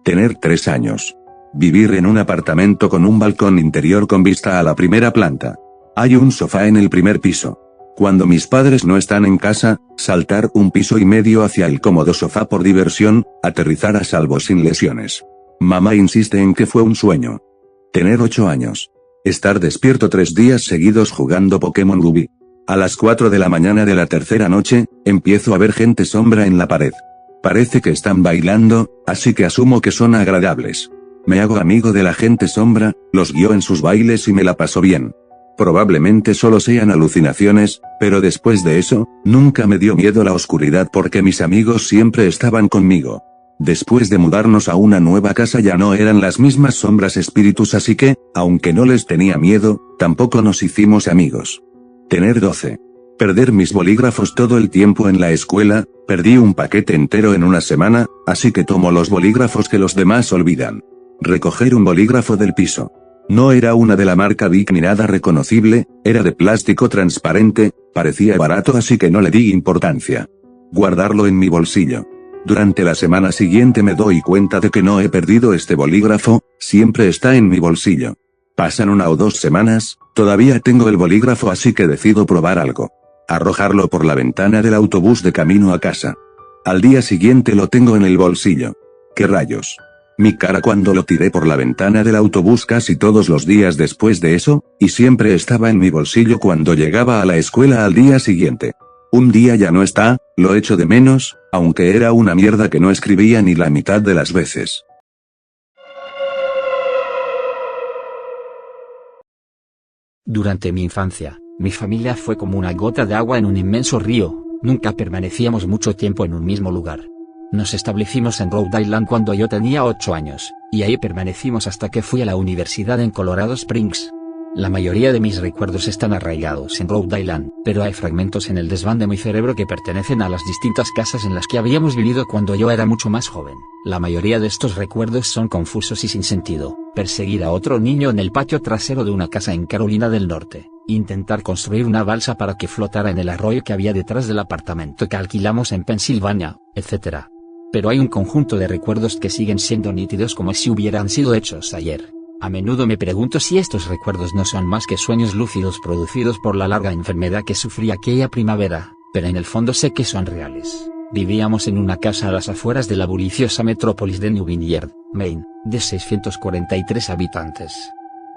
Tener 3 años. Vivir en un apartamento con un balcón interior con vista a la primera planta. Hay un sofá en el primer piso. Cuando mis padres no están en casa, saltar un piso y medio hacia el cómodo sofá por diversión, aterrizar a salvo sin lesiones. Mamá insiste en que fue un sueño. Tener 8 años. Estar despierto 3 días seguidos jugando Pokémon Ruby. A las 4 de la mañana de la tercera noche, empiezo a ver gente sombra en la pared. Parece que están bailando, así que asumo que son agradables. Me hago amigo de la gente sombra, los guío en sus bailes y me la paso bien. Probablemente solo sean alucinaciones, pero después de eso, nunca me dio miedo la oscuridad porque mis amigos siempre estaban conmigo. Después de mudarnos a una nueva casa ya no eran las mismas sombras espíritus, así que, aunque no les tenía miedo, tampoco nos hicimos amigos. Tener 12. Perder mis bolígrafos todo el tiempo en la escuela, perdí un paquete entero en una semana, así que tomo los bolígrafos que los demás olvidan. Recoger un bolígrafo del piso. No era una de la marca Bic ni nada reconocible, era de plástico transparente, parecía barato así que no le di importancia. Guardarlo en mi bolsillo. Durante la semana siguiente me doy cuenta de que no he perdido este bolígrafo, siempre está en mi bolsillo. Pasan 1 o 2 semanas, todavía tengo el bolígrafo así que decido probar algo. Arrojarlo por la ventana del autobús de camino a casa. Al día siguiente lo tengo en el bolsillo. ¿Qué rayos? Mi cara cuando lo tiré por la ventana del autobús casi todos los días después de eso, y siempre estaba en mi bolsillo cuando llegaba a la escuela al día siguiente. Un día ya no está, lo echo de menos, aunque era una mierda que no escribía ni la mitad de las veces. Durante mi infancia, mi familia fue como una gota de agua en un inmenso río, nunca permanecíamos mucho tiempo en un mismo lugar. Nos establecimos en Rhode Island cuando yo tenía 8 años, y ahí permanecimos hasta que fui a la universidad en Colorado Springs. La mayoría de mis recuerdos están arraigados en Rhode Island, pero hay fragmentos en el desván de mi cerebro que pertenecen a las distintas casas en las que habíamos vivido cuando yo era mucho más joven. La mayoría de estos recuerdos son confusos y sin sentido. Perseguir a otro niño en el patio trasero de una casa en Carolina del Norte, intentar construir una balsa para que flotara en el arroyo que había detrás del apartamento que alquilamos en Pensilvania, etc. Pero hay un conjunto de recuerdos que siguen siendo nítidos como si hubieran sido hechos ayer. A menudo me pregunto si estos recuerdos no son más que sueños lúcidos producidos por la larga enfermedad que sufrí aquella primavera, pero en el fondo sé que son reales. Vivíamos en una casa a las afueras de la bulliciosa metrópolis de New Vineyard, Maine, de 643 habitantes.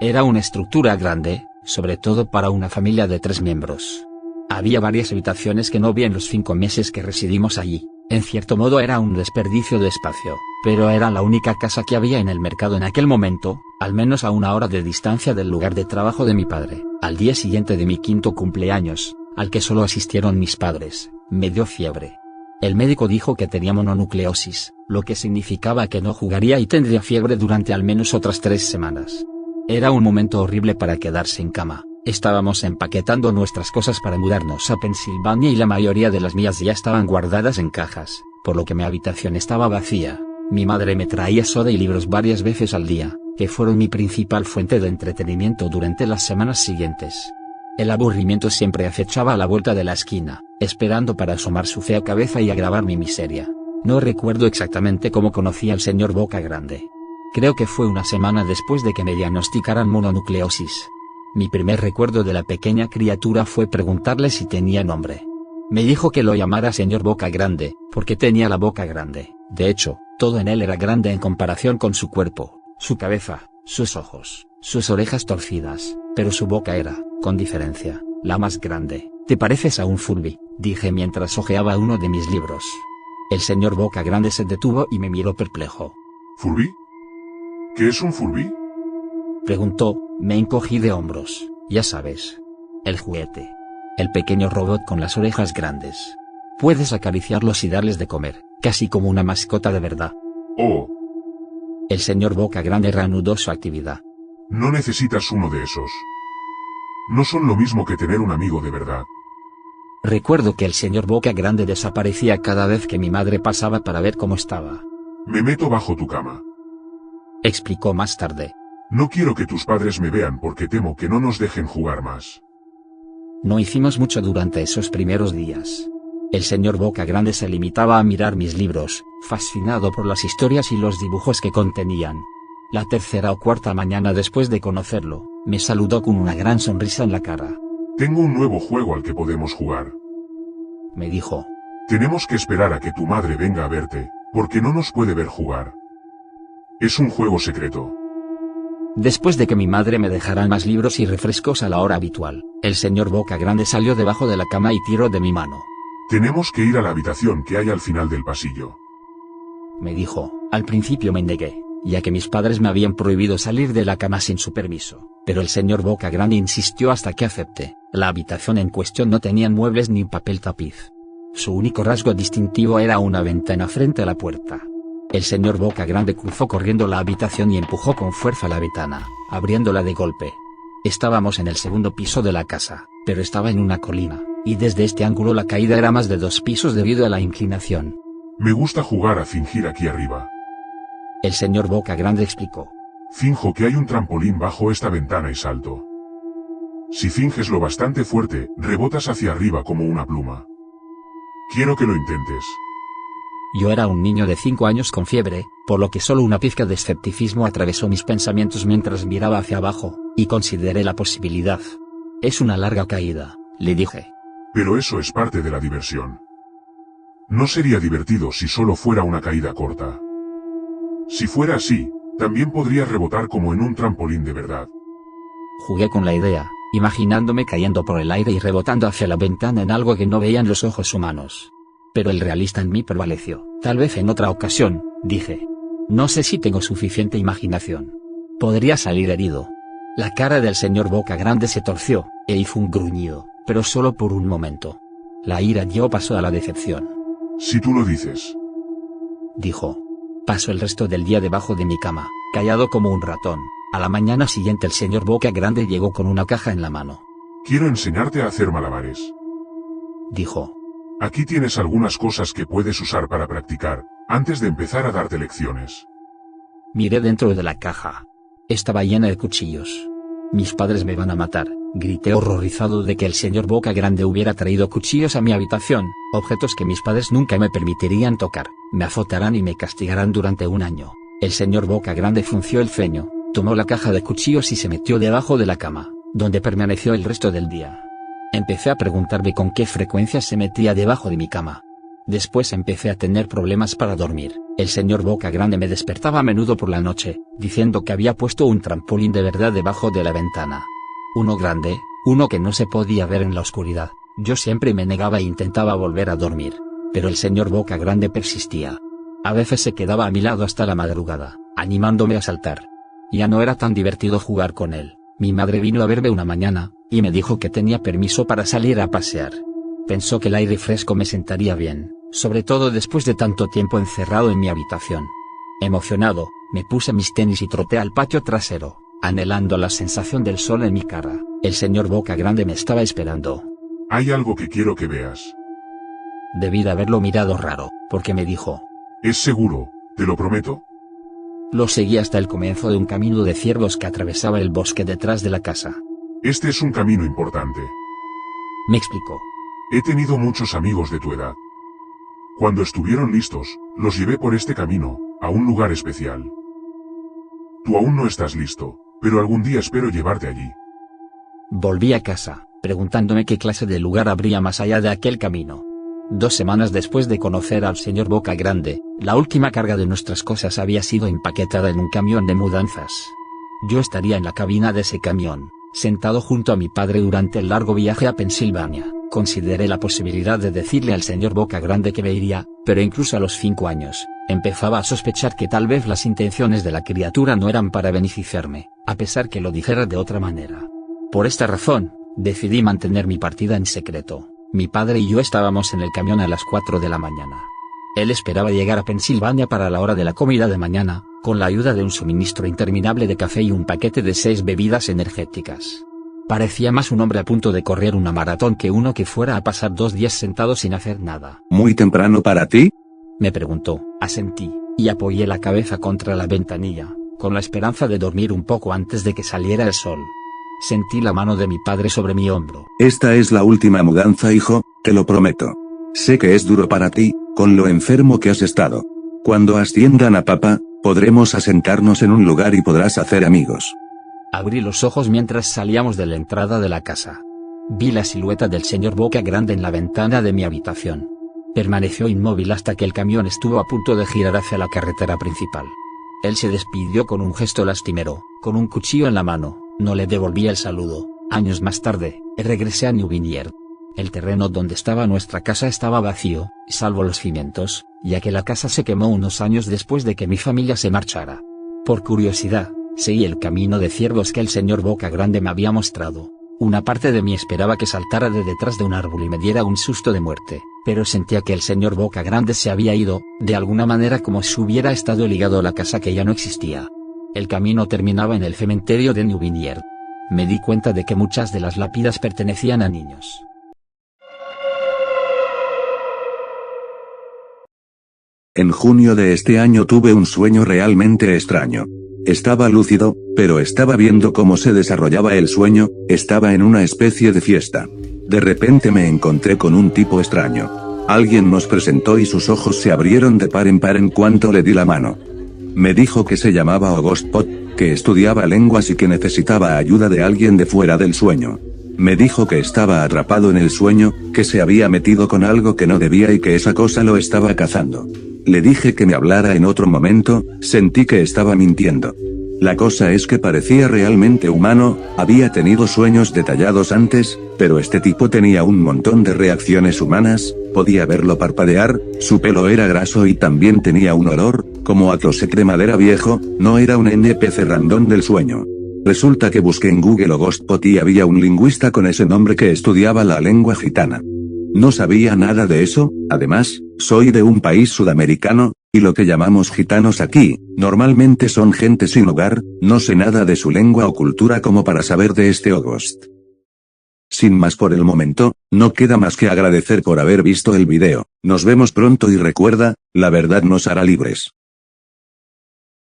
Era una estructura grande, sobre todo para una familia de 3 miembros. Había varias habitaciones que no vi en los 5 meses que residimos allí. En cierto modo era un desperdicio de espacio, pero era la única casa que había en el mercado en aquel momento, al menos a 1 hora de distancia del lugar de trabajo de mi padre. Al día siguiente de mi 5º cumpleaños, al que solo asistieron mis padres, me dio fiebre. El médico dijo que tenía mononucleosis, lo que significaba que no jugaría y tendría fiebre durante al menos otras 3 semanas. Era un momento horrible para quedarse en cama. Estábamos empaquetando nuestras cosas para mudarnos a Pensilvania y la mayoría de las mías ya estaban guardadas en cajas, por lo que mi habitación estaba vacía. Mi madre me traía soda y libros varias veces al día, que fueron mi principal fuente de entretenimiento durante las semanas siguientes. El aburrimiento siempre acechaba a la vuelta de la esquina, esperando para asomar su fea cabeza y agravar mi miseria. No recuerdo exactamente cómo conocí al señor Boca Grande. Creo que fue una semana después de que me diagnosticaran mononucleosis. Mi primer recuerdo de la pequeña criatura fue preguntarle si tenía nombre. Me dijo que lo llamara señor Boca Grande, porque tenía la boca grande. De hecho, todo en él era grande en comparación con su cuerpo, su cabeza, sus ojos, sus orejas torcidas, pero su boca era, con diferencia, la más grande. «¿Te pareces a un Furby?», dije mientras hojeaba uno de mis libros. El señor Boca Grande se detuvo y me miró perplejo. ¿Furby? ¿Qué es un Furby?, preguntó. Me encogí de hombros. Ya sabes. El juguete. El pequeño robot con las orejas grandes. Puedes acariciarlos y darles de comer, casi como una mascota de verdad. Oh. El señor Boca Grande reanudó su actividad. No necesitas uno de esos. No son lo mismo que tener un amigo de verdad. Recuerdo que el señor Boca Grande desaparecía cada vez que mi madre pasaba para ver cómo estaba. Me meto bajo tu cama, explicó más tarde. No quiero que tus padres me vean porque temo que no nos dejen jugar más. No hicimos mucho durante esos primeros días. El señor Boca Grande se limitaba a mirar mis libros, fascinado por las historias y los dibujos que contenían. La tercera o cuarta mañana después de conocerlo, me saludó con una gran sonrisa en la cara. Tengo un nuevo juego al que podemos jugar. Me dijo. Tenemos que esperar a que tu madre venga a verte, porque no nos puede ver jugar. Es un juego secreto. Después de que mi madre me dejara más libros y refrescos a la hora habitual, el señor Boca Grande salió debajo de la cama y tiró de mi mano. Tenemos que ir a la habitación que hay al final del pasillo. Me dijo. Al principio me negué, ya que mis padres me habían prohibido salir de la cama sin su permiso, pero el señor Boca Grande insistió hasta que acepté. La habitación en cuestión no tenía muebles ni papel tapiz. Su único rasgo distintivo era una ventana frente a la puerta. El señor Boca Grande cruzó corriendo la habitación y empujó con fuerza la ventana, abriéndola de golpe. Estábamos en el segundo piso de la casa, pero estaba en una colina, y desde este ángulo la caída era más de 2 pisos debido a la inclinación. Me gusta jugar a fingir aquí arriba. El señor Boca Grande explicó. Finjo que hay un trampolín bajo esta ventana y salto. Si finges lo bastante fuerte, rebotas hacia arriba como una pluma. Quiero que lo intentes. Yo era un niño de 5 años con fiebre, por lo que solo una pizca de escepticismo atravesó mis pensamientos mientras miraba hacia abajo, y consideré la posibilidad. Es una larga caída, le dije. Pero eso es parte de la diversión. No sería divertido si solo fuera una caída corta. Si fuera así, también podrías rebotar como en un trampolín de verdad. Jugué con la idea, imaginándome cayendo por el aire y rebotando hacia la ventana en algo que no veían los ojos humanos. Pero el realista en mí prevaleció. Tal vez en otra ocasión, dije. No sé si tengo suficiente imaginación. Podría salir herido. La cara del señor Boca Grande se torció, e hizo un gruñido, pero solo por un momento. La ira dio paso a la decepción. Si tú lo dices. Dijo. Pasó el resto del día debajo de mi cama, callado como un ratón. A la mañana siguiente el señor Boca Grande llegó con una caja en la mano. Quiero enseñarte a hacer malabares. Dijo. Aquí tienes algunas cosas que puedes usar para practicar, antes de empezar a darte lecciones. Miré dentro de la caja. Estaba llena de cuchillos. Mis padres me van a matar, grité horrorizado de que el señor Boca Grande hubiera traído cuchillos a mi habitación, objetos que mis padres nunca me permitirían tocar. Me azotarán y me castigarán durante 1 año. El señor Boca Grande frunció el ceño, tomó la caja de cuchillos y se metió debajo de la cama, donde permaneció el resto del día. Empecé a preguntarme con qué frecuencia se metía debajo de mi cama. Después empecé a tener problemas para dormir. El señor Boca Grande me despertaba a menudo por la noche, diciendo que había puesto un trampolín de verdad debajo de la ventana. Uno grande, uno que no se podía ver en la oscuridad. Yo siempre me negaba e intentaba volver a dormir, pero el señor Boca Grande persistía. A veces se quedaba a mi lado hasta la madrugada, animándome a saltar. Ya no era tan divertido jugar con él. Mi madre vino a verme una mañana, y me dijo que tenía permiso para salir a pasear. Pensó que el aire fresco me sentaría bien, sobre todo después de tanto tiempo encerrado en mi habitación. Emocionado, me puse mis tenis y troté al patio trasero, anhelando la sensación del sol en mi cara. El señor Boca Grande me estaba esperando. Hay algo que quiero que veas. Debí de haberlo mirado raro, porque me dijo. Es seguro, te lo prometo. Lo seguí hasta el comienzo de un camino de ciervos que atravesaba el bosque detrás de la casa. Este es un camino importante. Me explicó. He tenido muchos amigos de tu edad. Cuando estuvieron listos, los llevé por este camino, a un lugar especial. Tú aún no estás listo, pero algún día espero llevarte allí. Volví a casa, preguntándome qué clase de lugar habría más allá de aquel camino. 2 semanas después de conocer al señor Boca Grande, la última carga de nuestras cosas había sido empaquetada en un camión de mudanzas. Yo estaría en la cabina de ese camión, sentado junto a mi padre durante el largo viaje a Pensilvania. Consideré la posibilidad de decirle al señor Boca Grande que me iría, pero incluso a los 5 años, empezaba a sospechar que tal vez las intenciones de la criatura no eran para beneficiarme, a pesar que lo dijera de otra manera. Por esta razón, decidí mantener mi partida en secreto. Mi padre y yo estábamos en el camión a las 4 de la mañana. Él esperaba llegar a Pensilvania para la hora de la comida de mañana, con la ayuda de un suministro interminable de café y un paquete de 6 bebidas energéticas. Parecía más un hombre a punto de correr una maratón que uno que fuera a pasar 2 días sentado sin hacer nada. ¿Muy temprano para ti? Me preguntó. Asentí, y apoyé la cabeza contra la ventanilla, con la esperanza de dormir un poco antes de que saliera el sol. Sentí la mano de mi padre sobre mi hombro. Esta es la última mudanza, hijo, te lo prometo. Sé que es duro para ti, con lo enfermo que has estado. Cuando asciendan a papa, podremos asentarnos en un lugar y podrás hacer amigos. Abrí los ojos mientras salíamos de la entrada de la casa. Vi la silueta del señor Boca Grande en la ventana de mi habitación. Permaneció inmóvil hasta que el camión estuvo a punto de girar hacia la carretera principal. Él se despidió con un gesto lastimero, con un cuchillo en la mano. No le devolví el saludo. Años más tarde, regresé a New Vineyard. El terreno donde estaba nuestra casa estaba vacío, salvo los cimientos, ya que la casa se quemó unos años después de que mi familia se marchara. Por curiosidad, seguí el camino de ciervos que el señor Boca Grande me había mostrado. Una parte de mí esperaba que saltara de detrás de un árbol y me diera un susto de muerte, pero sentía que el señor Boca Grande se había ido, de alguna manera como si hubiera estado ligado a la casa que ya no existía. El camino terminaba en el cementerio de New Vineyard. Me di cuenta de que muchas de las lápidas pertenecían a niños. En junio de este año tuve un sueño realmente extraño. Estaba lúcido, pero estaba viendo cómo se desarrollaba el sueño. Estaba en una especie de fiesta. De repente me encontré con un tipo extraño. Alguien nos presentó y sus ojos se abrieron de par en par en cuanto le di la mano. Me dijo que se llamaba Auguste Pot, que estudiaba lenguas y que necesitaba ayuda de alguien de fuera del sueño. Me dijo que estaba atrapado en el sueño, que se había metido con algo que no debía y que esa cosa lo estaba cazando. Le dije que me hablara en otro momento. Sentí que estaba mintiendo. La cosa es que parecía realmente humano, había tenido sueños detallados antes, pero este tipo tenía un montón de reacciones humanas, podía verlo parpadear, su pelo era graso y también tenía un olor, como a closet de madera viejo. No era un NPC random del sueño. Resulta que busqué en Google Auguste Pot y había un lingüista con ese nombre que estudiaba la lengua gitana. No sabía nada de eso. Además, soy de un país sudamericano, y lo que llamamos gitanos aquí, normalmente son gente sin hogar. No sé nada de su lengua o cultura como para saber de este Auguste. Sin más por el momento, no queda más que agradecer por haber visto el video. Nos vemos pronto y recuerda, la verdad nos hará libres.